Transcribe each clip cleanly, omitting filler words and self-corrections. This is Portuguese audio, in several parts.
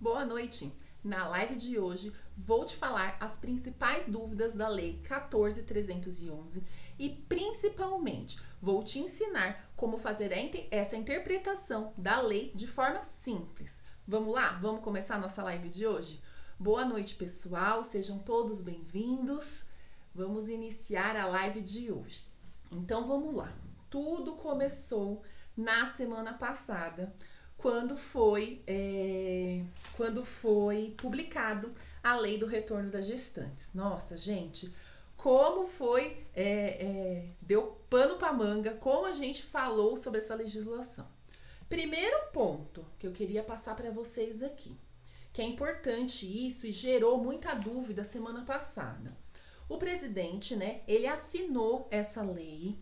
Boa noite! Na live de hoje vou te falar as principais dúvidas da Lei 14.311 e principalmente vou te ensinar como fazer essa interpretação da lei de forma simples. Vamos lá? Vamos começar a nossa live de hoje? Boa noite, pessoal! Sejam todos bem-vindos. Vamos iniciar a live de hoje. Então vamos lá. Tudo começou na semana passada, quando foi publicado a lei do retorno das gestantes. Nossa, gente, como foi, deu pano pra manga, como a gente falou sobre essa legislação. Primeiro ponto que eu queria passar para vocês aqui, que é importante isso e gerou muita dúvida semana passada. O presidente, né, ele assinou essa lei,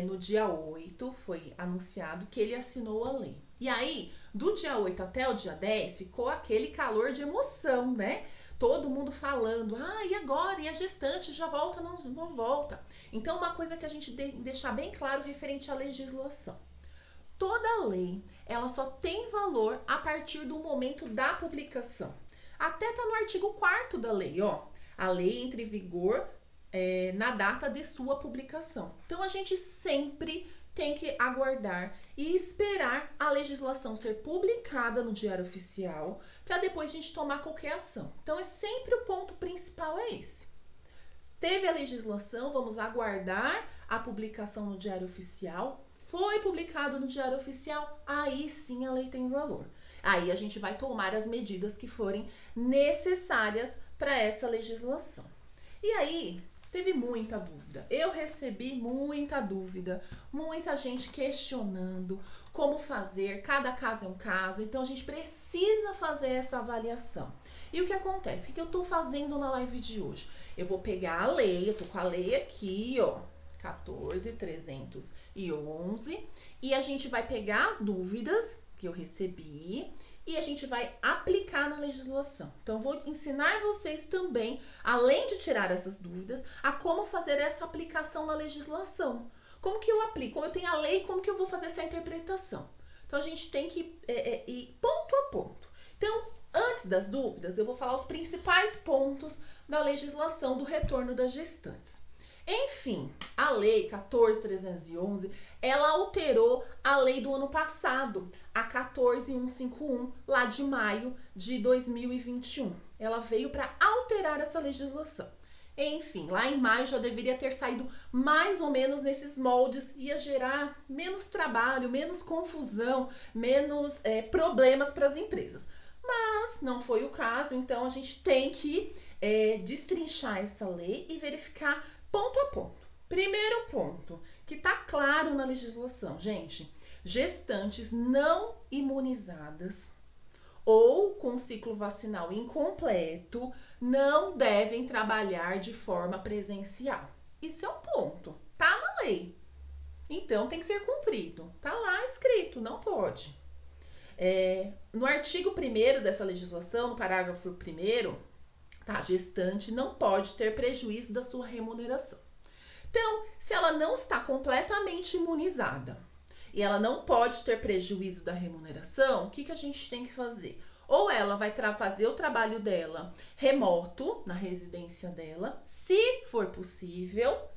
no dia 8, foi anunciado que ele assinou a lei. E aí, do dia 8 até o dia 10, ficou aquele calor de emoção, né? Todo mundo falando, e agora? E a gestante já volta? Não volta. Então, uma coisa que a gente deixar bem claro referente à legislação. Toda lei, ela só tem valor a partir do momento da publicação. Até tá no artigo 4º da lei, ó. A lei entra em vigor na data de sua publicação. Então, a gente sempre tem que aguardar e esperar a legislação ser publicada no Diário Oficial para depois a gente tomar qualquer ação. Então, é sempre o ponto principal é esse. Teve a legislação, vamos aguardar a publicação no Diário Oficial. Foi publicado no Diário Oficial, aí sim a lei tem valor. Aí a gente vai tomar as medidas que forem necessárias para essa legislação. E aí, teve muita dúvida. Eu recebi muita dúvida, muita gente questionando como fazer, cada caso é um caso, então a gente precisa fazer essa avaliação. E o que acontece? O que eu tô fazendo na live de hoje? Eu vou pegar a lei, eu tô com a lei aqui, ó, 14.311, e a gente vai pegar as dúvidas que eu recebi e a gente vai aplicar na legislação. Então, eu vou ensinar vocês também, além de tirar essas dúvidas, a como fazer essa aplicação na legislação. Como que eu aplico? Como eu tenho a lei, como que eu vou fazer essa interpretação? Então, a gente tem que ir ponto a ponto. Então, antes das dúvidas, eu vou falar os principais pontos da legislação do retorno das gestantes. Enfim, a lei 14.311, ela alterou a lei do ano passado, a 14.151, lá de maio de 2021. Ela veio para alterar essa legislação. Enfim, lá em maio já deveria ter saído mais ou menos nesses moldes, ia gerar menos trabalho, menos confusão, menos problemas para as empresas. Mas não foi o caso, então a gente tem que destrinchar essa lei e verificar ponto a ponto. Primeiro ponto, que tá claro na legislação, gente, gestantes não imunizadas ou com ciclo vacinal incompleto não devem trabalhar de forma presencial. Isso é um ponto, tá na lei. Então tem que ser cumprido. Tá lá escrito, não pode. No artigo 1º dessa legislação, no parágrafo 1º, tá, gestante não pode ter prejuízo da sua remuneração. Então, se ela não está completamente imunizada e ela não pode ter prejuízo da remuneração, o que a gente tem que fazer? Ou ela vai fazer o trabalho dela remoto, na residência dela, se for possível,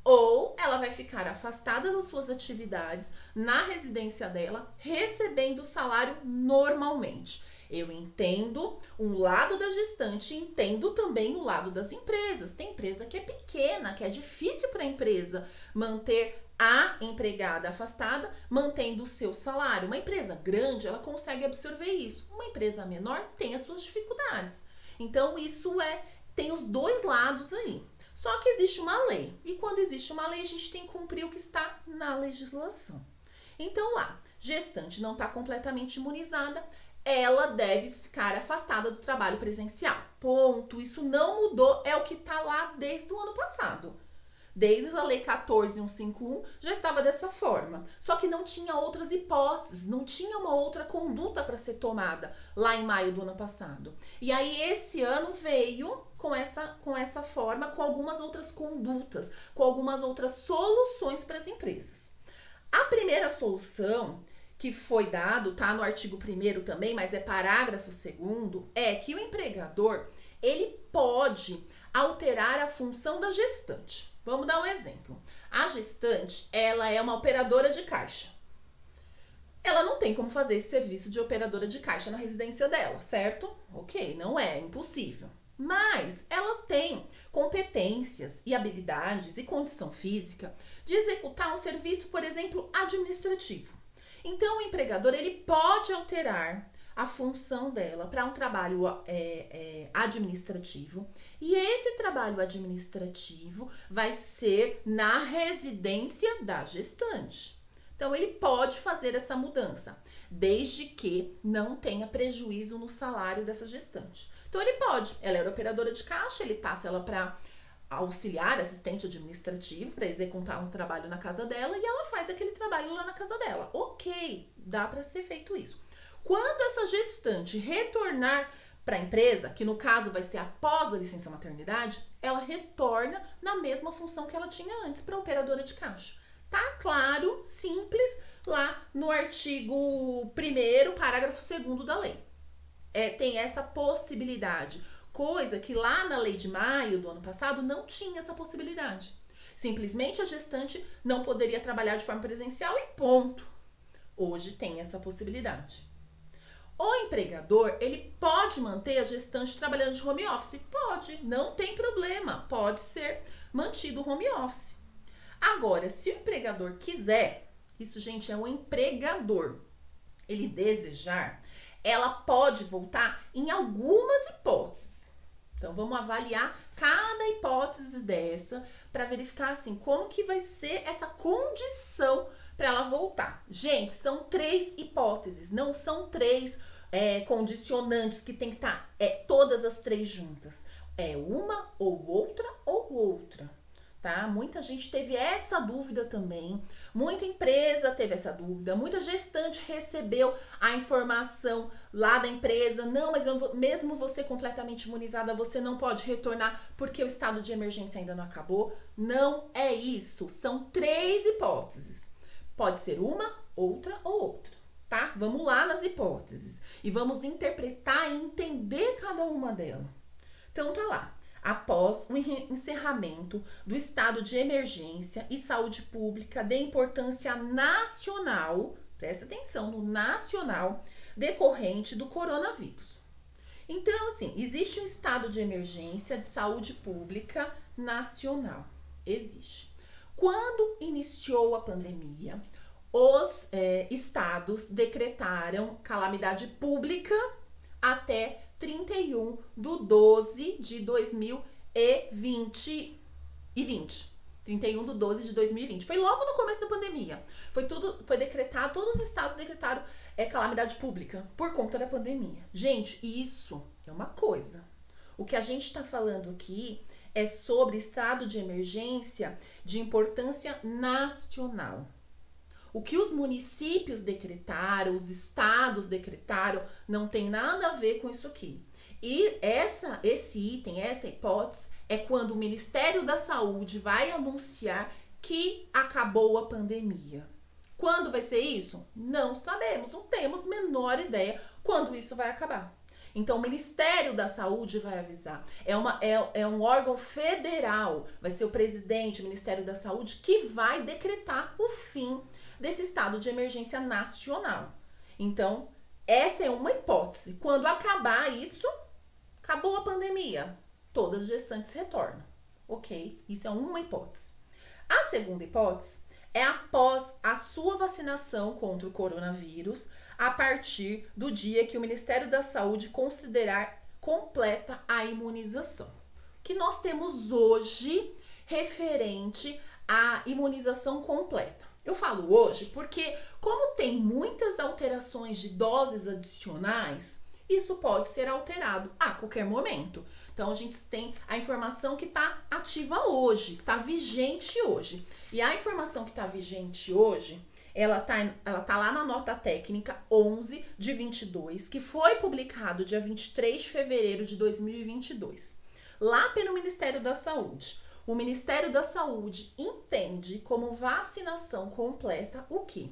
ou ela vai ficar afastada das suas atividades na residência dela, recebendo o salário normalmente. Eu entendo um lado da gestante, entendo também o lado das empresas. Tem empresa que é pequena, que é difícil para a empresa manter a empregada afastada, mantendo o seu salário. Uma empresa grande, ela consegue absorver isso. Uma empresa menor tem as suas dificuldades. Então, isso tem os dois lados aí. Só que existe uma lei. E quando existe uma lei, a gente tem que cumprir o que está na legislação. Então, lá, gestante não está completamente imunizada, ela deve ficar afastada do trabalho presencial. Ponto. Isso não mudou, é o que está lá desde o ano passado. Desde a lei 14.151 já estava dessa forma. Só que não tinha outras hipóteses, não tinha uma outra conduta para ser tomada lá em maio do ano passado. E aí esse ano veio com essa forma, com algumas outras condutas, com algumas outras soluções para as empresas. A primeira solução que foi dado, tá no artigo 1º também, mas é parágrafo 2º, é que o empregador, ele pode alterar a função da gestante. Vamos dar um exemplo. A gestante, ela é uma operadora de caixa. Ela não tem como fazer esse serviço de operadora de caixa na residência dela, certo? Ok, não é impossível. Mas ela tem competências e habilidades e condição física de executar um serviço, por exemplo, administrativo. Então, o empregador, ele pode alterar a função dela para um trabalho administrativo, e esse trabalho administrativo vai ser na residência da gestante. Então, ele pode fazer essa mudança, desde que não tenha prejuízo no salário dessa gestante. Então, ele pode. Ela era operadora de caixa, ele passa ela para auxiliar, assistente administrativo, para executar um trabalho na casa dela, e ela faz aquele trabalho lá na casa dela. Ok, dá para ser feito isso. Quando essa gestante retornar para a empresa, que no caso vai ser após a licença maternidade, ela retorna na mesma função que ela tinha antes para operadora de caixa. Tá claro, simples, lá no artigo 1º, parágrafo 2º da lei. Tem essa possibilidade, coisa que lá na lei de maio do ano passado não tinha essa possibilidade. Simplesmente a gestante não poderia trabalhar de forma presencial e ponto. Hoje tem essa possibilidade. O empregador, ele pode manter a gestante trabalhando de home office? Pode, não tem problema, pode ser mantido home office. Agora, se o empregador quiser, isso, gente, é o empregador, ele desejar, ela pode voltar em algumas hipóteses. Então, vamos avaliar cada hipótese dessa para verificar, assim, como que vai ser essa condição para ela voltar. Gente, são 3 hipóteses, não são 3 condicionantes que tem que estar todas as 3 juntas. É uma ou outra. Tá? Muita gente teve essa dúvida também, muita empresa teve essa dúvida, muita gestante recebeu a informação lá da empresa, não, mas mesmo você completamente imunizada, você não pode retornar porque o estado de emergência ainda não acabou. Não é isso, são 3 hipóteses, pode ser uma, outra ou outra, tá? Vamos lá nas hipóteses e vamos interpretar e entender cada uma delas. Então tá lá. Após o encerramento do estado de emergência e saúde pública de importância nacional, presta atenção no nacional, decorrente do coronavírus. Então, assim, existe um estado de emergência de saúde pública nacional. Existe. Quando iniciou a pandemia, os estados decretaram calamidade pública até 31/12/2020. 31/12/2020. Foi logo no começo da pandemia. Foi decretado, todos os estados decretaram calamidade pública por conta da pandemia. Gente, isso é uma coisa. O que a gente está falando aqui é sobre estado de emergência de importância nacional. O que os municípios decretaram, os estados decretaram, não tem nada a ver com isso aqui. E esse item, essa hipótese, é quando o Ministério da Saúde vai anunciar que acabou a pandemia. Quando vai ser isso? Não sabemos, não temos a menor ideia quando isso vai acabar. Então, o Ministério da Saúde vai avisar. É um órgão federal, vai ser o presidente do Ministério da Saúde que vai decretar o fim desse estado de emergência nacional. Então, essa é uma hipótese. Quando acabar isso, acabou a pandemia, todas as gestantes retornam. Ok? Isso é uma hipótese. A segunda hipótese é após a sua vacinação contra o coronavírus, a partir do dia que o Ministério da Saúde considerar completa a imunização. O que nós temos hoje referente à imunização completa? Eu falo hoje porque, como tem muitas alterações de doses adicionais, isso pode ser alterado a qualquer momento. Então, a gente tem a informação que está ativa hoje, está vigente hoje. E a informação que está vigente hoje, ela tá lá na nota técnica 11/22, que foi publicado dia 23 de fevereiro de 2022, lá pelo Ministério da Saúde. O Ministério da Saúde entende como vacinação completa o quê?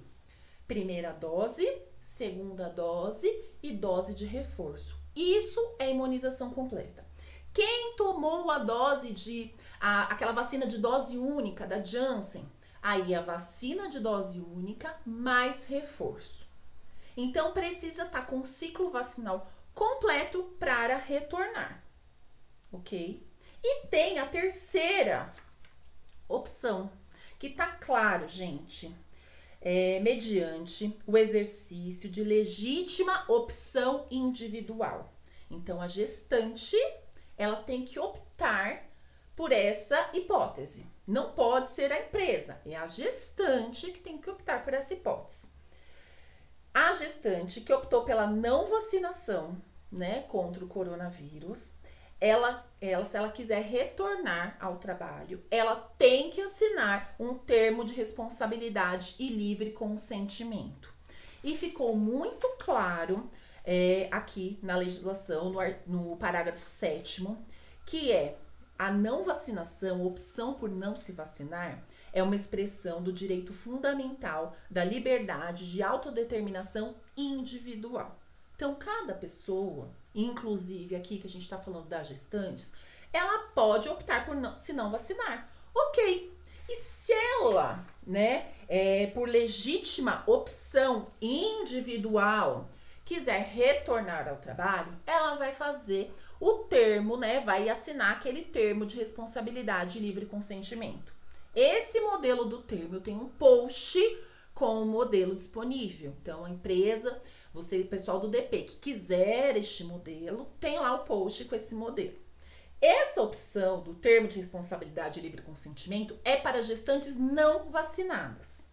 primeira dose, segunda dose e dose de reforço. Isso é imunização completa. Quem tomou a dose aquela vacina de dose única da Janssen, aí a vacina de dose única mais reforço. Então, precisa estar com o ciclo vacinal completo para retornar, ok? E tem a terceira opção, que tá claro, gente, mediante o exercício de legítima opção individual. Então, a gestante, ela tem que optar por essa hipótese. Não pode ser a empresa, é a gestante que tem que optar por essa hipótese. A gestante que optou pela não vacinação, né, contra o coronavírus, se ela quiser retornar ao trabalho, ela tem que assinar um termo de responsabilidade e livre consentimento. E ficou muito claro aqui na legislação, no parágrafo 7º, que a não vacinação, opção por não se vacinar, é uma expressão do direito fundamental da liberdade de autodeterminação individual. Então, cada pessoa, inclusive aqui que a gente está falando das gestantes, ela pode optar por se não vacinar. Ok. E se ela, né, por legítima opção individual, quiser retornar ao trabalho, ela vai fazer o termo, né, vai assinar aquele termo de responsabilidade e livre consentimento. Esse modelo do termo, eu tenho um post com o modelo disponível. Então, a empresa, você, pessoal do DP, que quiser este modelo, tem lá o post com esse modelo. Essa opção do termo de responsabilidade e livre consentimento é para gestantes não vacinadas.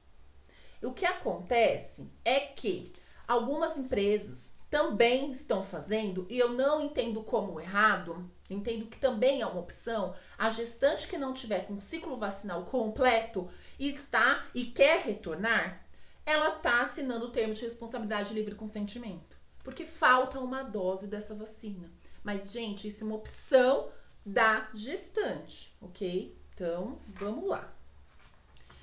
O que acontece é que algumas empresas também estão fazendo, e eu não entendo como errado, entendo que também é uma opção, a gestante que não tiver com ciclo vacinal completo está e quer retornar, ela está assinando o termo de responsabilidade e livre consentimento, porque falta uma dose dessa vacina. Mas, gente, isso é uma opção da gestante, ok? Então, vamos lá.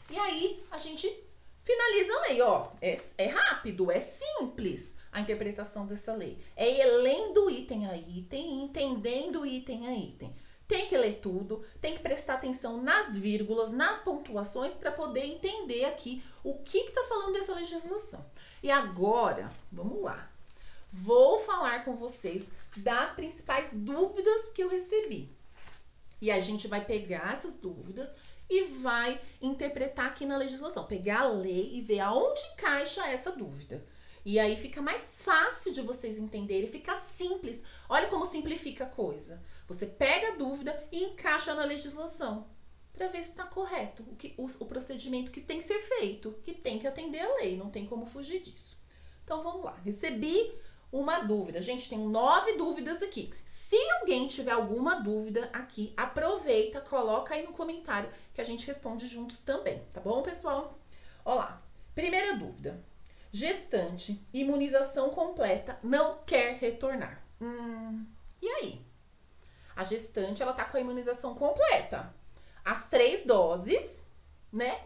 E aí, a gente finaliza a lei, ó. É rápido, é simples a interpretação dessa lei. É lendo item a item, entendendo item a item. Tem que ler tudo, tem que prestar atenção nas vírgulas, nas pontuações, para poder entender aqui o que está falando dessa legislação. E agora, vamos lá. Vou falar com vocês das principais dúvidas que eu recebi. E a gente vai pegar essas dúvidas e vai interpretar aqui na legislação. Pegar a lei e ver aonde encaixa essa dúvida. E aí fica mais fácil de vocês entenderem, fica simples. Olha como simplifica a coisa. Você pega a dúvida e encaixa na legislação para ver se está correto o procedimento que tem que ser feito, que tem que atender a lei, não tem como fugir disso. Então vamos lá, recebi uma dúvida. Gente, tem 9 dúvidas aqui. Se alguém tiver alguma dúvida aqui, aproveita, coloca aí no comentário que a gente responde juntos também, tá bom, pessoal? Olha lá, primeira dúvida. Gestante, imunização completa, não quer retornar. E aí? A gestante, ela tá com a imunização completa. As 3 doses, né?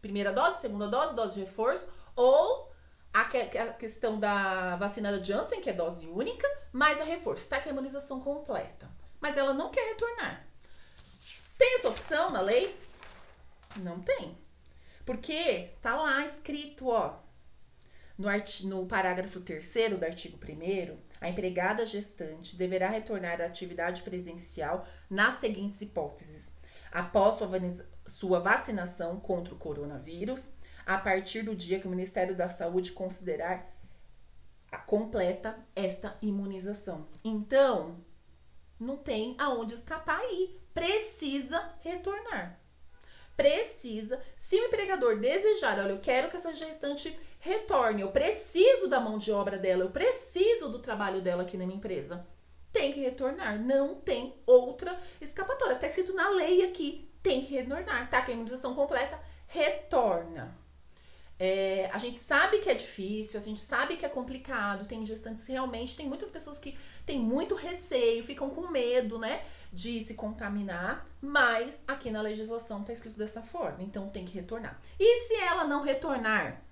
Primeira dose, segunda dose, dose de reforço, ou a questão da vacina da Janssen, que é dose única, mais a reforço. Tá com a imunização completa. Mas ela não quer retornar. Tem essa opção na lei? Não tem. Porque tá lá escrito, ó. No parágrafo 3º do artigo 1º, a empregada gestante deverá retornar à atividade presencial nas seguintes hipóteses. Após sua vacinação contra o coronavírus, a partir do dia que o Ministério da Saúde considerar completa esta imunização. Então, não tem aonde escapar aí. Precisa retornar. Precisa, se o empregador desejar, olha, eu quero que essa gestante retorne, eu preciso da mão de obra dela, eu preciso do trabalho dela aqui na minha empresa, tem que retornar, não tem outra escapatória, tá escrito na lei aqui, tem que retornar, tá? Que a imunização completa retorna. A gente sabe que é difícil, a gente sabe que é complicado, tem gestantes realmente, tem muitas pessoas que têm muito receio, ficam com medo, né, de se contaminar, mas aqui na legislação tá escrito dessa forma, então tem que retornar. E se ela não retornar?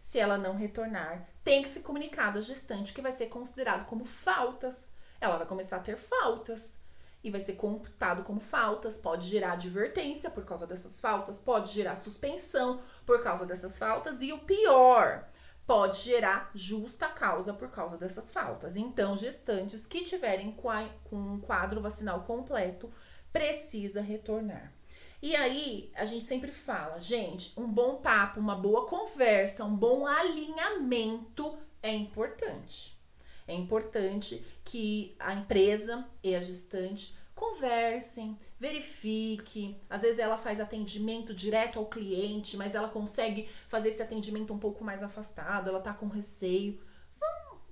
Se ela não retornar, tem que ser comunicado à gestante que vai ser considerado como faltas. Ela vai começar a ter faltas e vai ser computado como faltas. Pode gerar advertência por causa dessas faltas, pode gerar suspensão por causa dessas faltas e o pior, pode gerar justa causa por causa dessas faltas. Então, gestantes que tiverem com um quadro vacinal completo precisa retornar. E aí, a gente sempre fala, gente, um bom papo, uma boa conversa, um bom alinhamento é importante. É importante que a empresa e a gestante conversem, verifiquem. Às vezes ela faz atendimento direto ao cliente, mas ela consegue fazer esse atendimento um pouco mais afastado, ela tá com receio.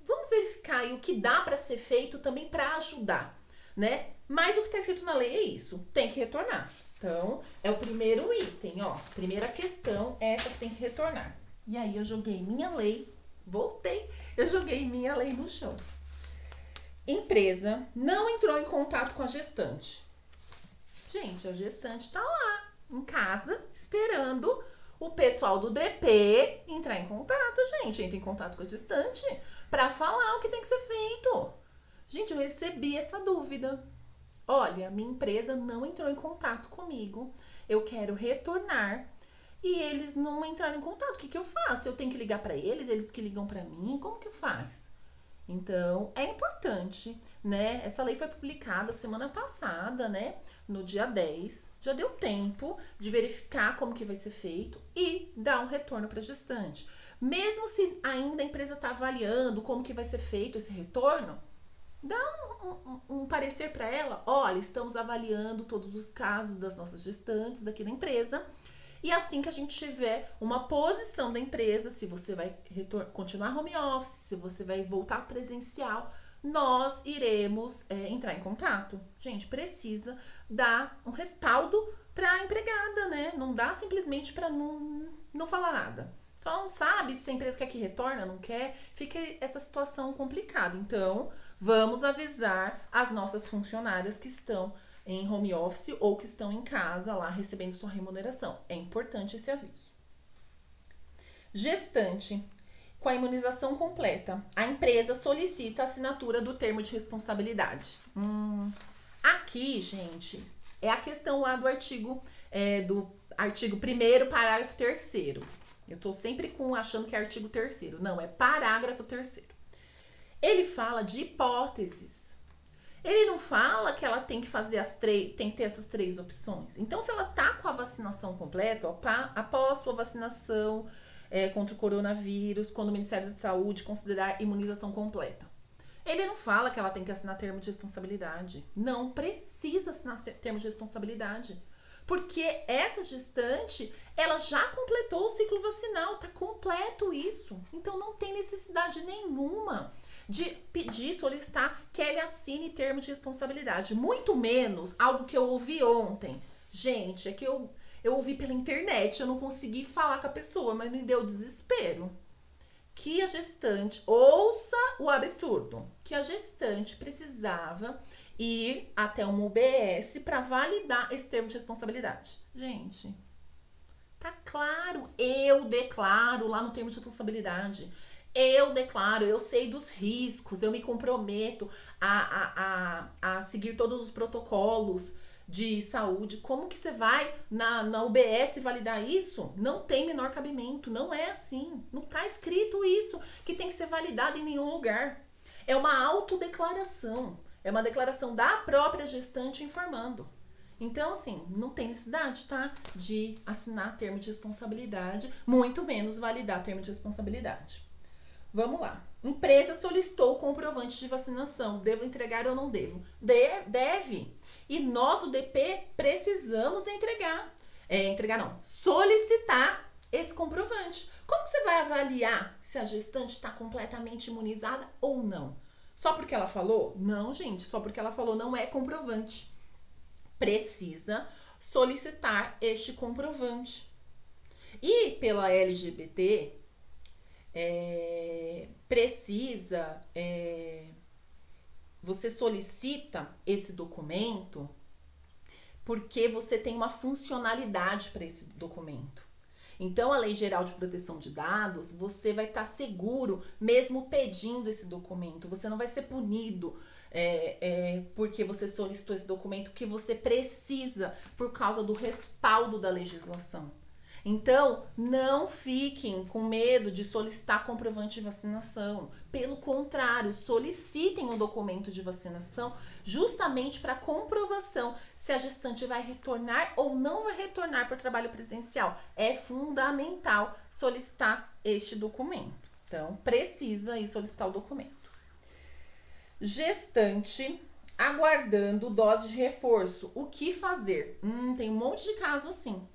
Vamos verificar aí o que dá para ser feito também para ajudar, né? Mas o que tá escrito na lei é isso, tem que retornar. Então, é o primeiro item, ó. Primeira questão é essa que tem que retornar. E aí eu joguei minha lei, voltei, eu joguei minha lei no chão. Empresa não entrou em contato com a gestante. Gente, a gestante tá lá, em casa, esperando o pessoal do DP entrar em contato, gente. Entra em contato com a gestante pra falar o que tem que ser feito. Gente, eu recebi essa dúvida. Olha, minha empresa não entrou em contato comigo, eu quero retornar e eles não entraram em contato. O que eu faço? Eu tenho que ligar para eles que ligam para mim? Como que faz? Então, é importante, né? Essa lei foi publicada semana passada, né? No dia 10. Já deu tempo de verificar como que vai ser feito e dar um retorno para a gestante. Mesmo se ainda a empresa está avaliando como que vai ser feito esse retorno, dá um parecer para ela. Olha, estamos avaliando todos os casos das nossas gestantes aqui na empresa. E assim que a gente tiver uma posição da empresa, se você vai continuar home office, se você vai voltar presencial, nós iremos entrar em contato. Gente, precisa dar um respaldo para a empregada, né? Não dá simplesmente para não falar nada. Então, sabe se a empresa quer que retorna, não quer, fica essa situação complicada. Então, vamos avisar as nossas funcionárias que estão em home office ou que estão em casa lá recebendo sua remuneração. É importante esse aviso. Gestante. Com a imunização completa, a empresa solicita a assinatura do termo de responsabilidade. Aqui, gente, é a questão lá do artigo 1º, parágrafo 3º. Eu tô sempre achando que é artigo 3º. Não, é parágrafo 3º. Ele fala de hipóteses. Ele não fala que ela tem que fazer tem que ter essas 3 opções. Então, se ela tá com a vacinação completa, após sua vacinação contra o coronavírus, quando o Ministério da Saúde considerar imunização completa, ele não fala que ela tem que assinar termo de responsabilidade. Não precisa assinar termo de responsabilidade. Porque essa gestante, ela já completou o ciclo vacinal, tá completo isso. Então, não tem necessidade nenhuma de pedir, solicitar que ele assine termo de responsabilidade. Muito menos algo que eu ouvi ontem. Gente, é que eu ouvi pela internet, eu não consegui falar com a pessoa, mas me deu desespero. Que a gestante, ouça o absurdo, que a gestante precisava ir até uma UBS para validar esse termo de responsabilidade. Gente, tá claro, eu declaro lá no termo de responsabilidade. Eu declaro, eu sei dos riscos, eu me comprometo a seguir todos os protocolos de saúde. Como que você vai na UBS validar isso? Não tem menor cabimento, não é assim. Não tá escrito isso, que tem que ser validado em nenhum lugar. É uma autodeclaração, é uma declaração da própria gestante informando. Então, assim, não tem necessidade, tá? De assinar termo de responsabilidade, muito menos validar termo de responsabilidade. Vamos lá. Empresa solicitou o comprovante de vacinação. Devo entregar ou não devo? Deve. E nós, o DP, precisamos solicitar esse comprovante. Como que você vai avaliar se a gestante está completamente imunizada ou não? Só porque ela falou? Não, gente. Só porque ela falou não é comprovante. Precisa solicitar este comprovante. E pela LGBT... você solicita esse documento porque você tem uma funcionalidade para esse documento. Então, a Lei Geral de Proteção de Dados, você vai estar seguro mesmo pedindo esse documento. Você não vai ser punido porque você solicitou esse documento que você precisa por causa do respaldo da legislação. Então, não fiquem com medo de solicitar comprovante de vacinação. Pelo contrário, solicitem o documento de vacinação justamente para comprovação se a gestante vai retornar ou não vai retornar para o trabalho presencial. É fundamental solicitar este documento. Então, precisa ir solicitar o documento. Gestante aguardando dose de reforço. O que fazer? Tem um monte de casos assim.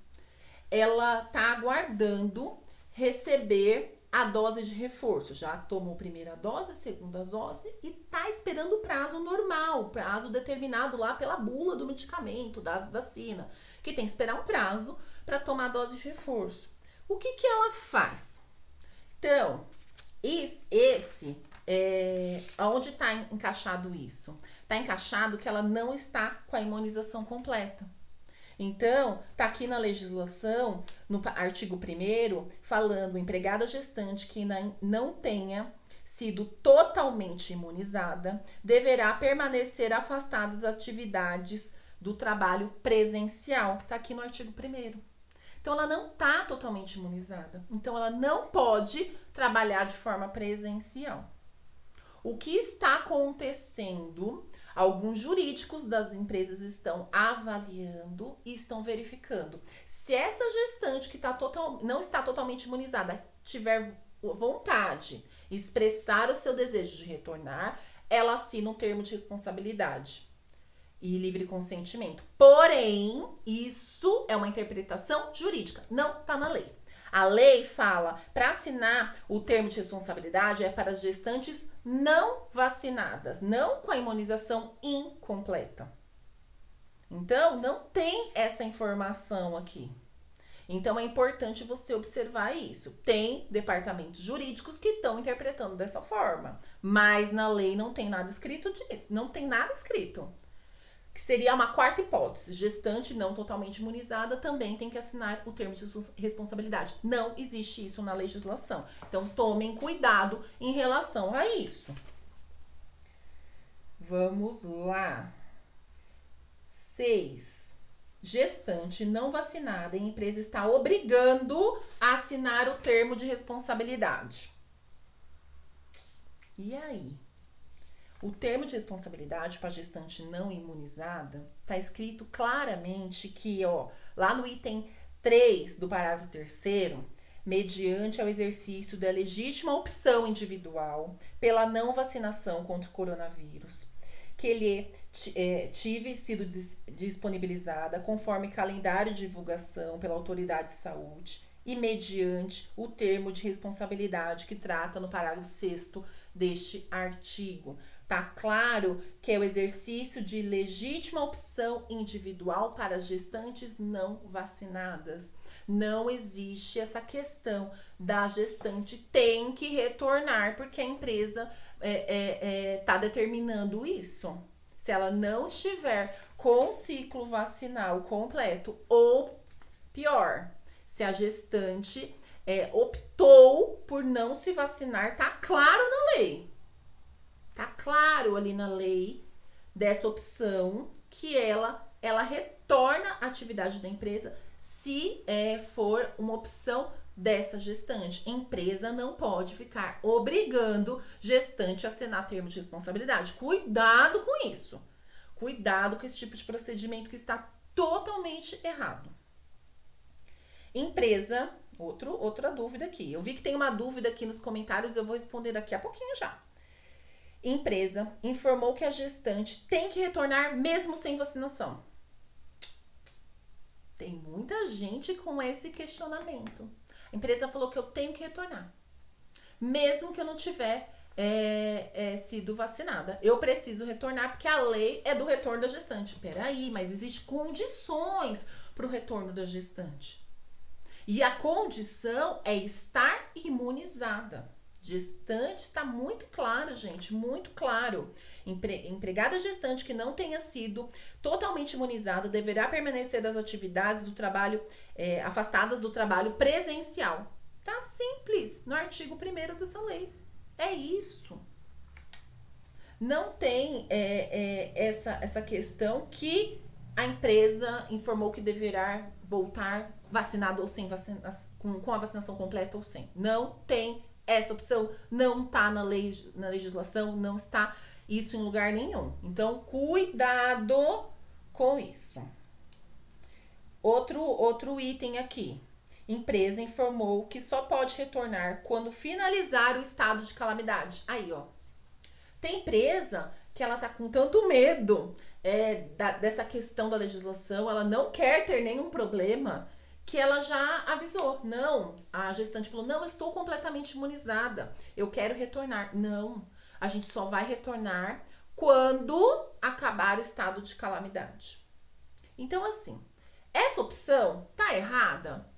Ela tá aguardando receber a dose de reforço. Já tomou a primeira dose, a segunda dose e tá esperando o prazo normal, prazo determinado lá pela bula do medicamento, da vacina, que tem que esperar um prazo para tomar a dose de reforço. O que ela faz? Então, aonde está encaixado isso? Está encaixado que ela não está com a imunização completa. Então, tá aqui na legislação, no artigo 1º, falando empregada gestante que não tenha sido totalmente imunizada, deverá permanecer afastada das atividades do trabalho presencial. Tá aqui no artigo 1º. Então, ela não tá totalmente imunizada. Então, ela não pode trabalhar de forma presencial. O que está acontecendo? Alguns jurídicos das empresas estão avaliando e estão verificando. Se essa gestante que não está totalmente imunizada tiver vontade, expressar o seu desejo de retornar, ela assina um termo de responsabilidade e livre consentimento. Porém, isso é uma interpretação jurídica, não está na lei. A lei fala, para assinar o termo de responsabilidade é para as gestantes não vacinadas, não com a imunização incompleta. Então, não tem essa informação aqui. Então, é importante você observar isso. Tem departamentos jurídicos que estão interpretando dessa forma, mas na lei não tem nada escrito disso, não tem nada escrito. Que seria uma quarta hipótese. Gestante não totalmente imunizada também tem que assinar o termo de responsabilidade. Não existe isso na legislação. Então, tomem cuidado em relação a isso. Vamos lá. 6. Gestante não vacinada em empresa está obrigando a assinar o termo de responsabilidade. E aí? O termo de responsabilidade para gestante não imunizada está escrito claramente que, lá no item 3 do parágrafo 3º, mediante ao exercício da legítima opção individual pela não vacinação contra o coronavírus, que lhe tive sido disponibilizada conforme calendário de divulgação pela autoridade de saúde e mediante o termo de responsabilidade que trata no parágrafo 6º deste artigo. Tá claro que é o exercício de legítima opção individual para as gestantes não vacinadas. Não existe essa questão da gestante tem que retornar porque a empresa tá determinando isso. Se ela não estiver com o ciclo vacinal completo ou pior, se a gestante optou por não se vacinar, tá claro na lei. Tá claro ali na lei dessa opção que ela retorna à atividade da empresa se for uma opção dessa gestante. A empresa não pode ficar obrigando gestante a assinar termo de responsabilidade. Cuidado com isso. Cuidado com esse tipo de procedimento que está totalmente errado. Empresa, outra dúvida aqui. Eu vi que tem uma dúvida aqui nos comentários, eu vou responder daqui a pouquinho já. Empresa informou que a gestante tem que retornar mesmo sem vacinação. Tem muita gente com esse questionamento. A empresa falou que eu tenho que retornar, mesmo que eu não tiver sido vacinada. Eu preciso retornar porque a lei é do retorno da gestante. Peraí, mas existem condições para o retorno da gestante. E a condição é estar imunizada. Gestante está muito claro, gente, muito claro. Empregada gestante que não tenha sido totalmente imunizada deverá permanecer das atividades do trabalho, afastadas do trabalho presencial. Tá simples, no artigo 1º dessa lei. É isso. Não tem essa questão que a empresa informou que deverá voltar vacinado ou sem com a vacinação completa ou sem. Não tem essa opção, não está na legislação, não está isso em lugar nenhum. Então, cuidado com isso. Outro item aqui. Empresa informou que só pode retornar quando finalizar o estado de calamidade. Aí, ó. Tem empresa que ela tá com tanto medo dessa questão da legislação, ela não quer ter nenhum problema, que ela já avisou. Não, a gestante falou, não, eu estou completamente imunizada, eu quero retornar. Não, a gente só vai retornar quando acabar o estado de calamidade. Então, assim, essa opção tá errada?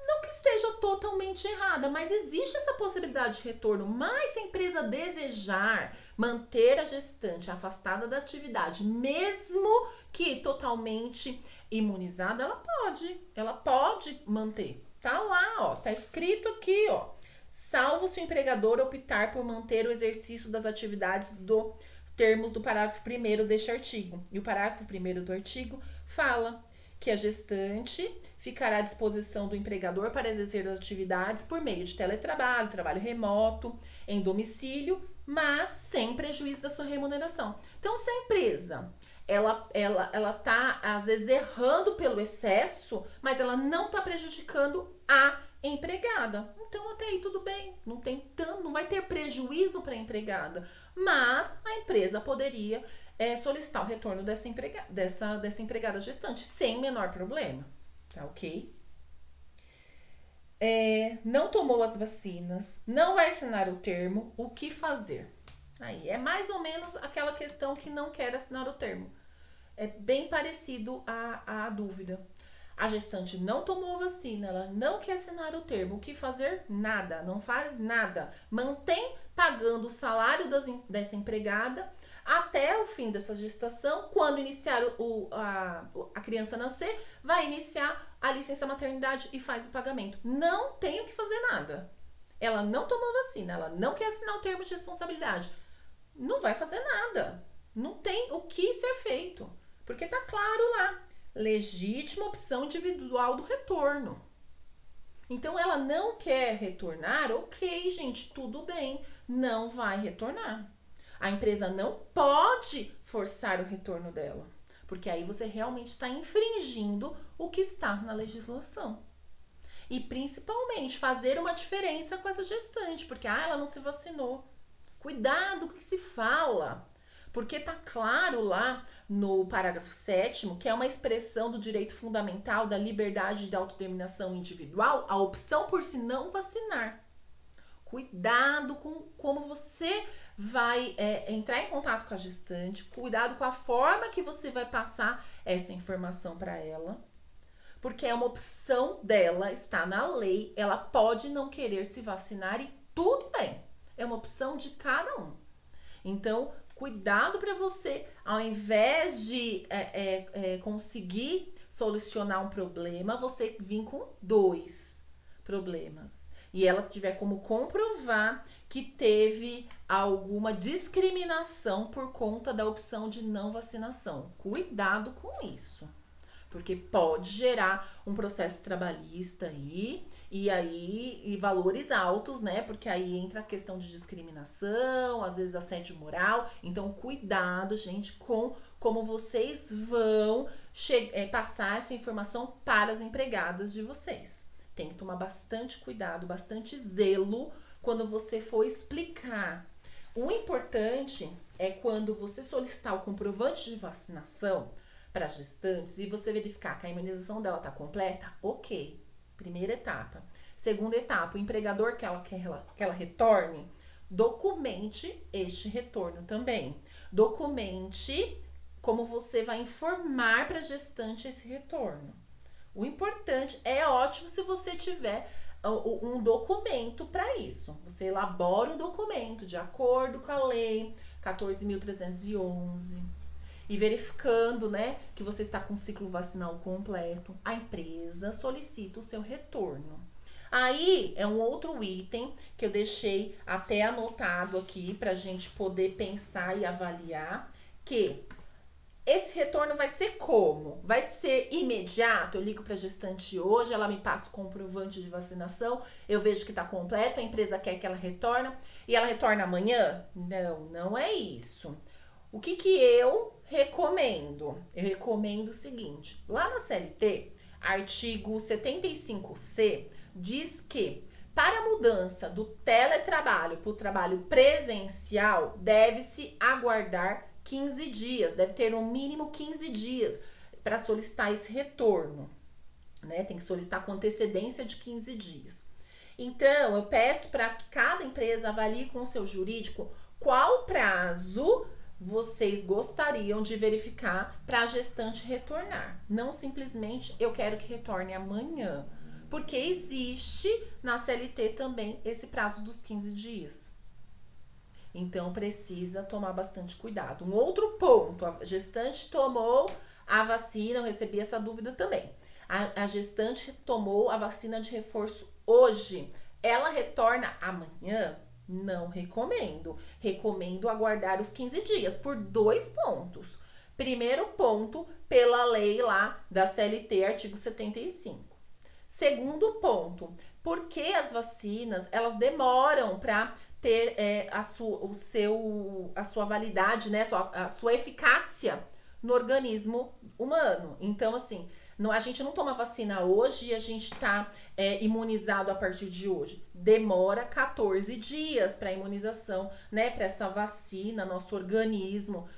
Não que esteja totalmente errada, mas existe essa possibilidade de retorno. Mas se a empresa desejar manter a gestante afastada da atividade, mesmo que totalmente imunizada, ela pode manter. Tá lá, ó, tá escrito aqui, ó, salvo se o empregador optar por manter o exercício das atividades do termos do parágrafo 1º deste artigo. E o parágrafo 1º do artigo fala que a gestante ficará à disposição do empregador para exercer as atividades por meio de teletrabalho, trabalho remoto, em domicílio, mas sem prejuízo da sua remuneração. Então, se a empresa ela tá, às vezes, errando pelo excesso, mas ela não tá prejudicando a empregada. Então, até aí tudo bem, não vai ter prejuízo para a empregada, mas a empresa poderia solicitar o retorno dessa empregada gestante sem menor problema, tá ok? Não tomou as vacinas, não vai assinar o termo, o que fazer? Aí é mais ou menos aquela questão que não quer assinar o termo. É bem parecido à dúvida. A gestante não tomou vacina, ela não quer assinar o termo. O que fazer? Nada, não faz nada. Mantém pagando o salário dessa empregada até o fim dessa gestação. Quando iniciar a criança nascer, vai iniciar a licença maternidade e faz o pagamento. Não tem o que fazer nada. Ela não tomou vacina, ela não quer assinar o termo de responsabilidade. Não vai fazer nada. Não tem o que ser feito. Porque tá claro lá. Legítima opção individual do retorno. Então, ela não quer retornar, ok, gente, tudo bem. Não vai retornar. A empresa não pode forçar o retorno dela. Porque aí você realmente está infringindo o que está na legislação. E, principalmente, fazer uma diferença com essa gestante. Porque, ela não se vacinou. Cuidado com o que se fala. Porque tá claro lá no parágrafo 7º, que é uma expressão do direito fundamental da liberdade de autodeterminação individual, a opção por se não vacinar. Cuidado com como você vai entrar em contato com a gestante, cuidado com a forma que você vai passar essa informação para ela, porque é uma opção dela, está na lei, ela pode não querer se vacinar e tudo bem, é uma opção de cada um. Então, cuidado para você, ao invés de conseguir solucionar um problema, você vir com 2 problemas. E ela tiver como comprovar que teve alguma discriminação por conta da opção de não vacinação. Cuidado com isso. Porque pode gerar um processo trabalhista aí, e valores altos, né? Porque aí entra a questão de discriminação, às vezes assédio moral. Então, cuidado, gente, com como vocês vão passar essa informação para as empregadas de vocês. Tem que tomar bastante cuidado, bastante zelo quando você for explicar. O importante é quando você solicitar o comprovante de vacinação para gestantes e você verificar que a imunização dela está completa, ok. Primeira etapa. Segunda etapa, o empregador que ela retorne, documente este retorno também. Documente como você vai informar para a gestante esse retorno. O importante, é ótimo se você tiver um documento para isso. Você elabora um documento de acordo com a lei 14.311 e verificando, né, que você está com o ciclo vacinal completo, a empresa solicita o seu retorno. Aí é um outro item que eu deixei até anotado aqui para a gente poder pensar e avaliar, que esse retorno vai ser como? Vai ser imediato? Eu ligo para a gestante hoje, ela me passa o comprovante de vacinação, eu vejo que está completo, a empresa quer que ela retorne e ela retorna amanhã? Não, não é isso. O que eu recomendo? Eu recomendo o seguinte, lá na CLT, artigo 75C, diz que para a mudança do teletrabalho para o trabalho presencial, deve-se aguardar 15 dias, deve ter no mínimo 15 dias para solicitar esse retorno, né? Tem que solicitar com antecedência de 15 dias. Então, eu peço para que cada empresa avalie com o seu jurídico qual prazo vocês gostariam de verificar para a gestante retornar. Não simplesmente eu quero que retorne amanhã, porque existe na CLT também esse prazo dos 15 dias. Então, precisa tomar bastante cuidado. Um outro ponto, a gestante tomou a vacina, eu recebi essa dúvida também. A gestante tomou a vacina de reforço hoje. Ela retorna amanhã? Não recomendo. Recomendo aguardar os 15 dias por 2 pontos. Primeiro ponto, pela lei lá da CLT, artigo 75. Segundo ponto, porque as vacinas, elas demoram para ter a sua validade, né, a sua eficácia no organismo humano. Então, assim, a gente não toma vacina hoje e a gente tá imunizado a partir de hoje. Demora 14 dias para imunização, né, para essa vacina, nosso organismo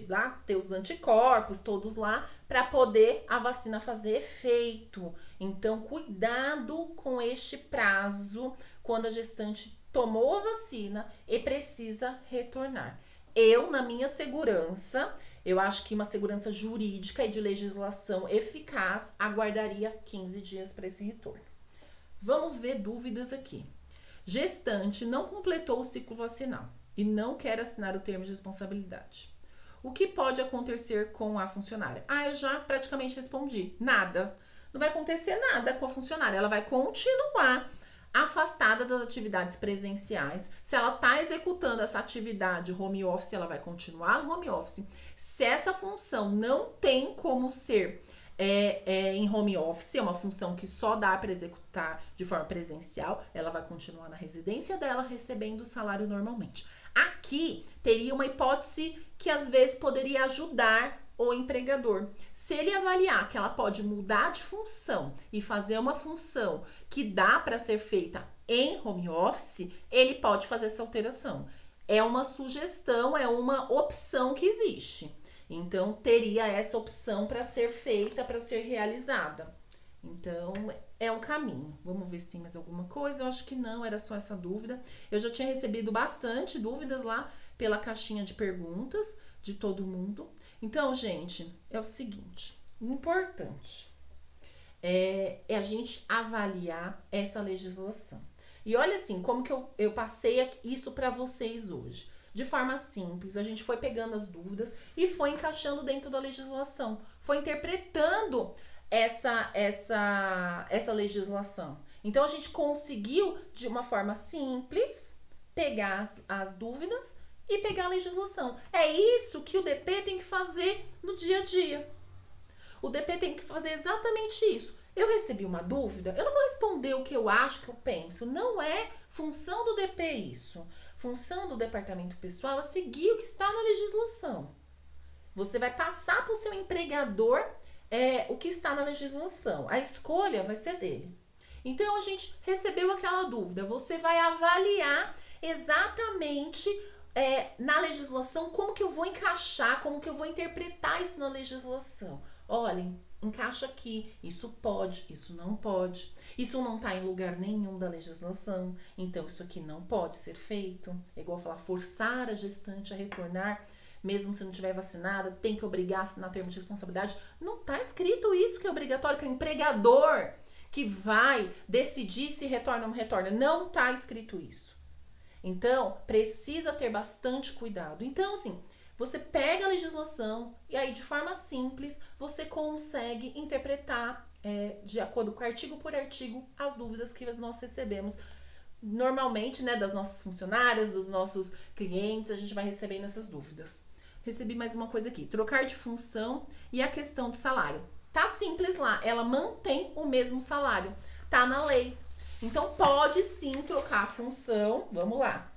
lá ter os anticorpos todos lá para poder a vacina fazer efeito. Então, cuidado com este prazo quando a gestante tomou a vacina e precisa retornar. Eu, na minha segurança, eu acho que uma segurança jurídica e de legislação eficaz aguardaria 15 dias para esse retorno. Vamos ver dúvidas aqui. Gestante não completou o ciclo vacinal e não quer assinar o termo de responsabilidade. O que pode acontecer com a funcionária? Eu já praticamente respondi. Nada. Não vai acontecer nada com a funcionária. Ela vai continuar afastada das atividades presenciais. Se ela está executando essa atividade home office, ela vai continuar no home office. Se essa função não tem como ser em home office, é uma função que só dá para executar de forma presencial, ela vai continuar na residência dela recebendo o salário normalmente. Aqui teria uma hipótese que às vezes poderia ajudar o empregador. Se ele avaliar que ela pode mudar de função e fazer uma função que dá para ser feita em home office, ele pode fazer essa alteração. É uma sugestão, é uma opção que existe. Então, teria essa opção para ser feita, para ser realizada. Então, é um caminho. Vamos ver se tem mais alguma coisa. Eu acho que não, era só essa dúvida. Eu já tinha recebido bastante dúvidas lá pela caixinha de perguntas de todo mundo. Então, gente, é o seguinte, o importante é a gente avaliar essa legislação. E olha assim, como que eu passei isso para vocês hoje. De forma simples, a gente foi pegando as dúvidas e foi encaixando dentro da legislação. Foi interpretando essa legislação. Então, a gente conseguiu, de uma forma simples, pegar as dúvidas e pegar a legislação. É isso que o DP tem que fazer no dia a dia. O DP tem que fazer exatamente isso. Eu recebi uma dúvida, eu não vou responder o que eu acho, que eu penso. Não é função do DP isso. Função do departamento pessoal é seguir o que está na legislação. Você vai passar para o seu empregador o que está na legislação. A escolha vai ser dele. Então, a gente recebeu aquela dúvida. Você vai avaliar exatamente na legislação como que eu vou encaixar, como que eu vou interpretar isso na legislação. Olhem, encaixa aqui, isso pode, isso não pode, isso não está em lugar nenhum da legislação, então isso aqui não pode ser feito. É igual falar, forçar a gestante a retornar, mesmo se não estiver vacinada, tem que obrigar a assinar termo de responsabilidade. Não está escrito isso que é obrigatório, que é o empregador que vai decidir se retorna ou não retorna. Não tá escrito isso. Então, precisa ter bastante cuidado. Então, assim, você pega a legislação e aí, de forma simples, você consegue interpretar, de acordo com artigo por artigo, as dúvidas que nós recebemos. Normalmente, né, das nossas funcionárias, dos nossos clientes, a gente vai recebendo essas dúvidas. Recebi mais uma coisa aqui. Trocar de função e a questão do salário. Tá simples lá. Ela mantém o mesmo salário. Tá na lei. Então, pode sim trocar a função. Vamos lá.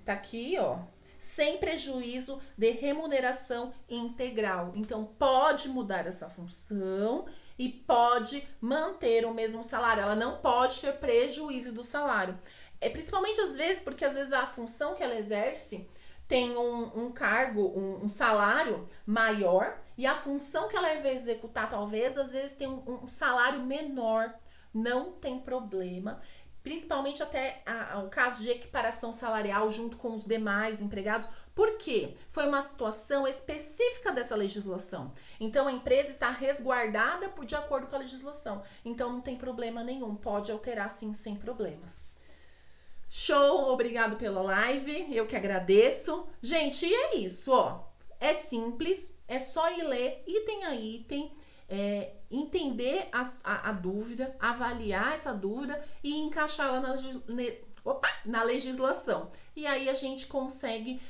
Tá aqui, ó. Sem prejuízo de remuneração integral. Então, pode mudar essa função e pode manter o mesmo salário. Ela não pode ter prejuízo do salário. Principalmente às vezes, porque às vezes a função que ela exerce tem um cargo, um salário maior, e a função que ela vai executar, talvez, às vezes tem um salário menor. Não tem problema. Principalmente até o caso de equiparação salarial junto com os demais empregados. Por quê? Foi uma situação específica dessa legislação. Então, a empresa está resguardada de acordo com a legislação. Então, não tem problema nenhum. Pode alterar, sim, sem problemas. Show! Obrigado pela live. Eu que agradeço. Gente, e é isso, ó. É simples. É só ir ler item a item. Entender a dúvida, avaliar essa dúvida e encaixá-la na legislação. E aí a gente consegue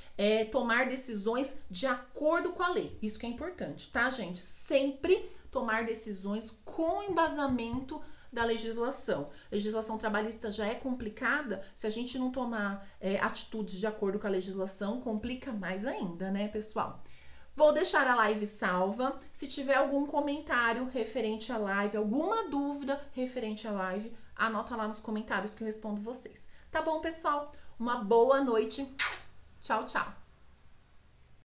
tomar decisões de acordo com a lei. Isso que é importante, tá, gente? Sempre tomar decisões com embasamento da legislação. Legislação trabalhista já é complicada, se a gente não tomar atitudes de acordo com a legislação, complica mais ainda, né, pessoal? Vou deixar a live salva. Se tiver algum comentário referente à live, alguma dúvida referente à live, anota lá nos comentários que eu respondo vocês. Tá bom, pessoal? Uma boa noite. Tchau, tchau.